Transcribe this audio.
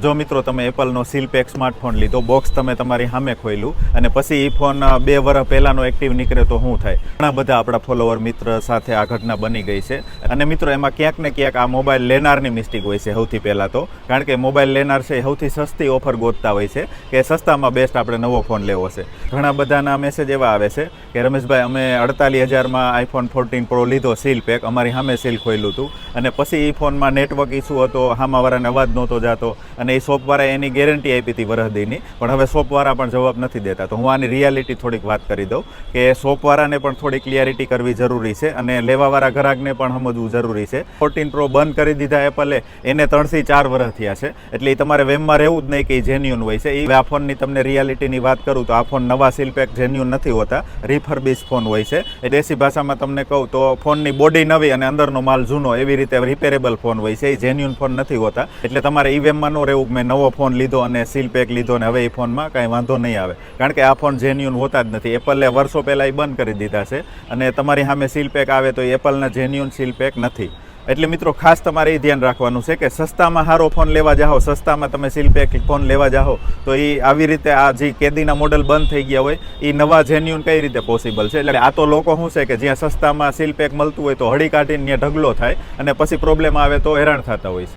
જો મિત્રો તમે એપલનો સીલ પેક સ્માર્ટફોન લીધો, બોક્સ તમે તમારી સામે ખોલ્યું અને પછી એ ફોન 2 વર્ષ પહેલાનો એક્ટિવ નીકળે તો શું થાય? ઘણા બધા આપણા ફોલોવર મિત્ર સાથે આ ઘટના બની ગઈ છે. અને મિત્રો એમાં ક્યાંક ને ક્યાંક આ મોબાઈલ લેનારની મિસ્ટેક હોય છે સૌથી પહેલાં તો. કારણ કે મોબાઈલ લેનાર છે સૌથી સસ્તી ઓફર ગોતતા હોય છે કે સસ્તામાં બેસ્ટ આપણે નવો ફોન લેવો છે. ઘણા બધાના મેસેજ એવા આવે છે કે રમેશભાઈ અમે 48,000માં આઈફોન 14 પ્રો લીધો સીલ પેક, અમારી સામે સીલ ખોલ્યું હતું અને પછી એ ફોનમાં નેટવર્ક ઇસ્યુ હતો, સામાવાળાને અવાજ નહોતો જતો અને એ શોપવાળાએ એની ગેરંટી આપી હતી વરસદીની, પણ હવે શોપવાળા પણ જવાબ નથી દેતા. તો હું આની રિયાલિટી થોડીક વાત કરી દઉં કે શોપવાળાને પણ થોડી ક્લિયરિટી કરવી જરૂરી છે અને લેવાવાળા ગ્રાહકને પણ સમજવું જરૂરી છે. 14 પ્રો બંધ કરી દીધા એપલે, એને 3 થી 4 વર્ષ થયા છે, એટલે એ તમારે વેમમાં રહેવું જ નહીં કે એ જેન્યુન હોય છે. એ આ ફોનની તમને રિયાલિટીની વાત કરું તો આ ફોન નવા સીલ પેક જેન્યુન નથી હોતા, રિફર્બિશ ફોન હોય છે. એ દેશી ભાષામાં તમને કહું તો ફોનની બોડી નવી અને અંદરનો માલ જૂનો, એવી રીતે રિપેરેબલ ફોન હોય છે. એ જેન્યુન ફોન નથી હોતા, એટલે તમારે ઈ વેમમાં ન રહેવું મેં નવો ફોન લીધો અને સીલ પેક લીધો ને હવે એ ફોનમાં કાંઈ વાંધો નહીં આવે, કારણ કે આ ફોન જેન્યુન હોતા જ નથી. એપલે વર્ષો પહેલાં એ બંધ કરી દીધા છે અને તમારી સામે સીલ પેક આવે તો એપલના જેન્યુન સીલ પેક નથી. એટલે મિત્રો ખાસ તમારે એ ધ્યાન રાખવાનું છે કે સસ્તામાં સારો ફોન લેવા જાઓ, સસ્તામાં તમે સીલ પેક ફોન લેવા જાઓ તો એ આવી રીતે આ જે કેદીના મોડલ બંધ થઈ ગયા હોય એ નવા જેન્યુન કઈ રીતે પોસિબલ છે? એટલે આ તો લોકો શું છે કે જ્યાં સસ્તામાં સીલ પેક મળતું હોય તો હળી કાઢીને ત્યાં ઢગલો થાય અને પછી પ્રોબ્લેમ આવે તો હેરાન થતા હોય છે.